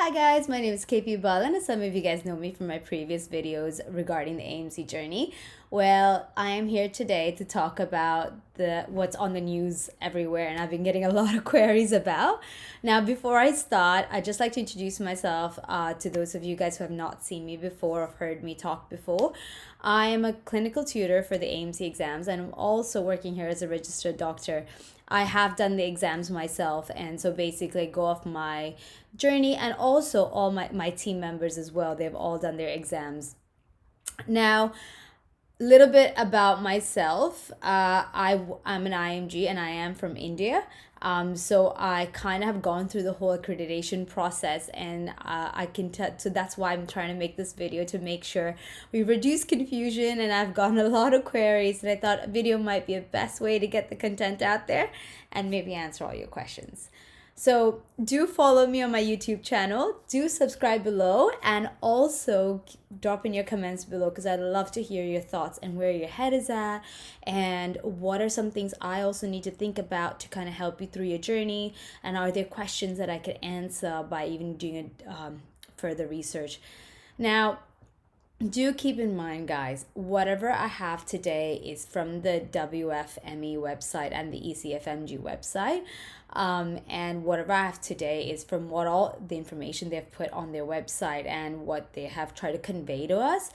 Hi guys, my name is KP Balan and some of you guys know me from my previous videos regarding the AMC journey. Well, I am here today to talk about what's on the news everywhere and I've been getting a lot of queries about. Now, before I start, I'd just like to introduce myself to those of you guys who have not seen me before or heard me talk before. I am a clinical tutor for the AMC exams and I'm also working here as a registered doctor. I have done the exams myself, and so basically I go off my journey, and also all my team members as well. They've all done their exams. Now, little bit about myself. I'm an IMG and I am from India. So I kind of have gone through the whole accreditation process, and I can tell. So that's why I'm trying to make this video to make sure we reduce confusion. And I've gotten a lot of queries, and I thought a video might be a best way to get the content out there and maybe answer all your questions. So do follow me on my YouTube channel, do subscribe below, and also drop in your comments below because I'd love to hear your thoughts and where your head is at and what are some things I also need to think about to kind of help you through your journey, and are there questions that I could answer by even doing a further research. Now, do keep in mind, guys, whatever I have today is from the WFME website and the ECFMG website. And whatever I have today is from what all the information they've put on their website and what they have tried to convey to us.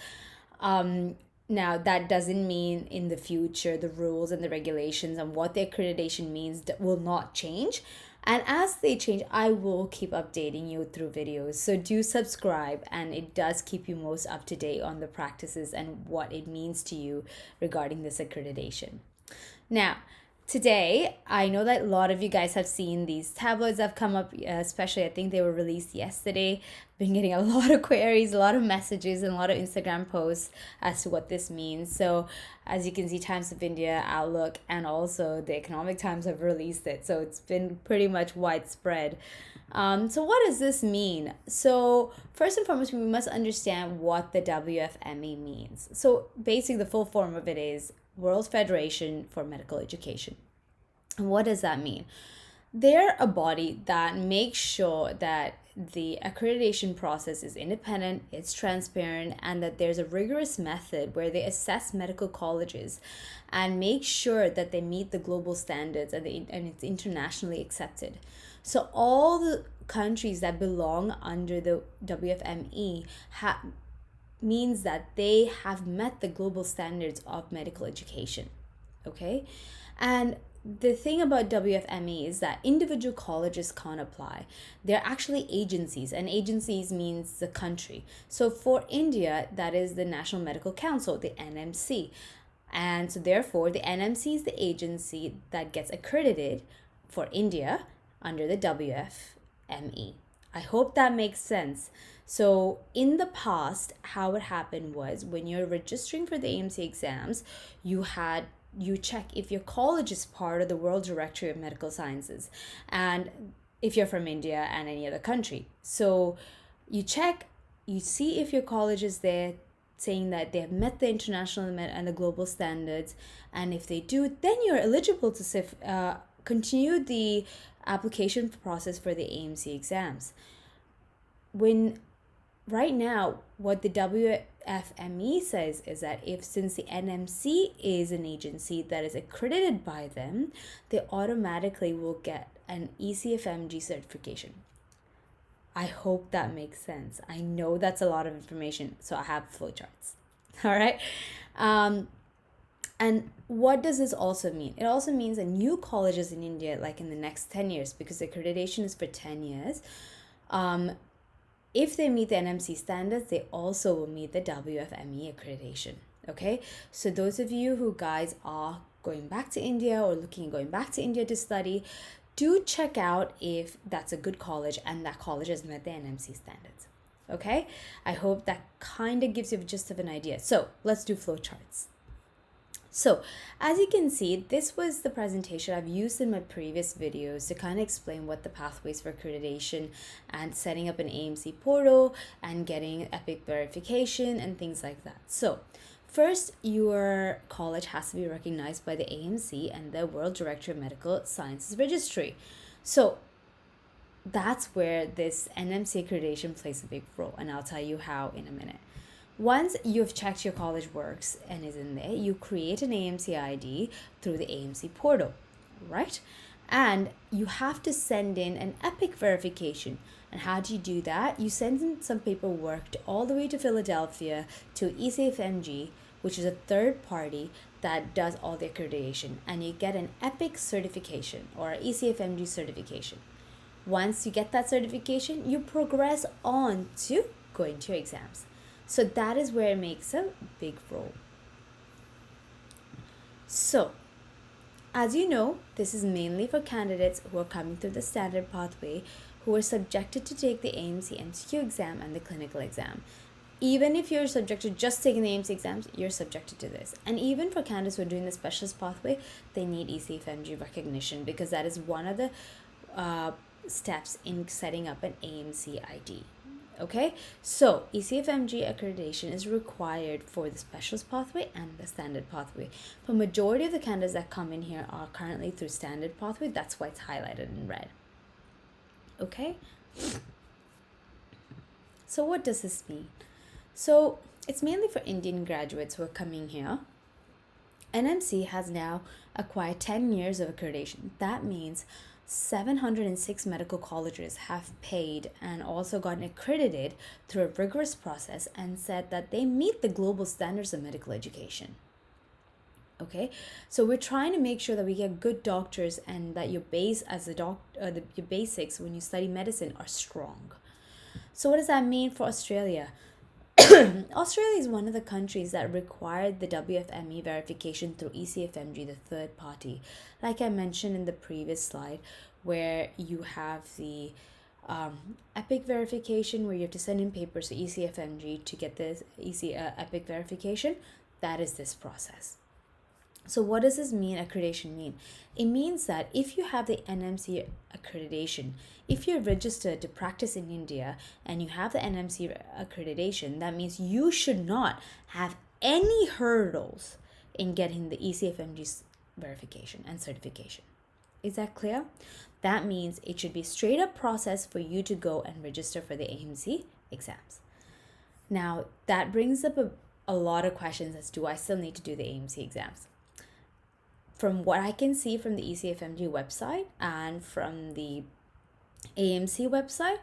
Now, that doesn't mean in the future the rules and the regulations and what the accreditation means will not change. And as they change, I will keep updating you through videos. So do subscribe, and it does keep you most up to date on the practices and what it means to you regarding this accreditation. Now, today, I know that a lot of you guys have seen these tabloids that have come up, especially I think they were released yesterday. Been getting a lot of queries, a lot of messages, and a lot of Instagram posts as to what this means. So as you can see, Times of India, Outlook, and also the Economic Times have released it. So it's been pretty much widespread. So what does this mean? So first and foremost, we must understand what the WFME means. So basically the full form of it is World Federation for Medical Education. And what does that mean? They're a body that makes sure that the accreditation process is independent, it's transparent, and that there's a rigorous method where they assess medical colleges and make sure that they meet the global standards and it's internationally accepted. So all the countries that belong under the WFME means that they have met the global standards of medical education. Okay? And the thing about WFME is that individual colleges can't apply. They're actually agencies, and agencies means the country. So for India, that is the National Medical Council, the NMC. And so therefore, the NMC is the agency that gets accredited for India under the WFME. I hope that makes sense. So in the past, how it happened was when you're registering for the AMC exams, you check if your college is part of the World Directory of Medical Sciences, and if you're from India and any other country. So you check, you see if your college is there, saying that they have met the international and the global standards, and if they do, then you're eligible to continue the application process for the AMC exams. Right now, what the WFME says is that since the NMC is an agency that is accredited by them, they automatically will get an ECFMG certification. I hope that makes sense. I know that's a lot of information, so I have flowcharts. All right. And what does this also mean? It also means that new colleges in India, like in the next 10 years, because accreditation is for 10 years, if they meet the NMC standards, they also will meet the WFME accreditation. Okay, so those of you who guys are going back to India or looking at going back to India to study, do check out if that's a good college and that college has met the NMC standards. Okay, I hope that kind of gives you just of an idea. So let's do flowcharts. So as you can see, this was the presentation I've used in my previous videos to kind of explain what the pathways for accreditation and setting up an AMC portal and getting EPIC verification and things like that. So first, your college has to be recognized by the AMC and the World Directory of Medical Sciences Registry. So that's where this NMC accreditation plays a big role, and I'll tell you how in a minute. Once you've checked your college works and is in there, you create an AMC ID through the AMC portal, right? And you have to send in an EPIC verification. And how do you do that? You send in some paperwork all the way to Philadelphia to ECFMG, which is a third party that does all the accreditation, and you get an EPIC certification or ECFMG certification. Once you get that certification, you progress on to going to your exams. So that is where it makes a big role. So, as you know, this is mainly for candidates who are coming through the standard pathway, who are subjected to take the AMC MCQ exam and the clinical exam. Even if you're subjected to just taking the AMC exams, you're subjected to this. And even for candidates who are doing the specialist pathway, they need ECFMG recognition, because that is one of the steps in setting up an AMC ID. Okay, so ECFMG accreditation is required for the specialist pathway and the standard pathway. For majority of the candidates that come in here are currently through standard pathway. That's why it's highlighted in red. Okay, so what does this mean? So it's mainly for Indian graduates who are coming here. NMC has now acquired 10 years of accreditation. That means 706 medical colleges have paid and also gotten accredited through a rigorous process and said that they meet the global standards of medical education. Okay, so we're trying to make sure that we get good doctors and that your base as a your basics when you study medicine are strong. So what does that mean for Australia? Australia is one of the countries that required the WFME verification through ECFMG, the third party. Like I mentioned in the previous slide, where you have the EPIC verification, where you have to send in papers to ECFMG to get this EPIC verification. That is this process. So what does this mean, accreditation mean? It means that if you have the NMC accreditation, if you're registered to practice in India and you have the NMC accreditation, that means you should not have any hurdles in getting the ECFMG verification and certification. Is that clear? That means it should be straight up process for you to go and register for the AMC exams. Now, that brings up a lot of questions as do I still need to do the AMC exams? From what I can see from the ECFMG website and from the AMC website,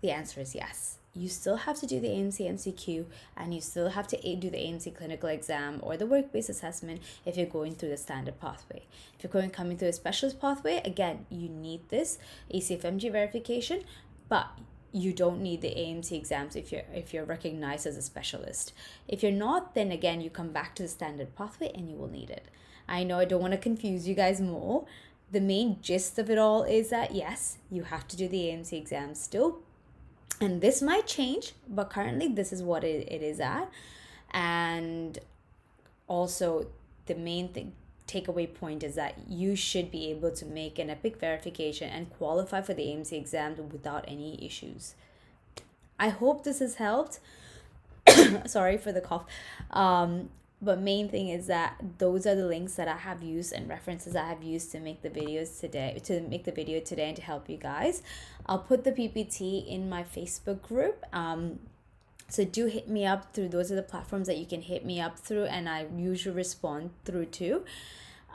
the answer is yes. You still have to do the AMC MCQ and you still have to do the AMC clinical exam or the work-based assessment if you're going through the standard pathway. If you're coming through a specialist pathway, again, you need this ECFMG verification, but you don't need the AMC exams if you're recognized as a specialist. If you're not, then again, you come back to the standard pathway and you will need it. I know I don't want to confuse you guys more. The main gist of it all is that yes, you have to do the AMC exams still. And this might change, but currently this is what it is at. And also the main takeaway point is that you should be able to make an EPIC verification and qualify for the AMC exams without any issues. I hope this has helped. Sorry for the cough. But main thing is that those are the links that I have used and references I have used to make the videos today, and to help you guys. I'll put the PPT in my Facebook group. So do hit me up through, those are the platforms that you can hit me up through, and I usually respond through too.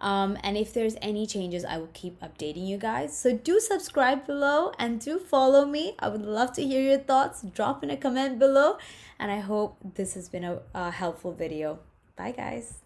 And if there's any changes, I will keep updating you guys. So do subscribe below and do follow me. I would love to hear your thoughts. Drop in a comment below. And I hope this has been a helpful video. Bye, guys.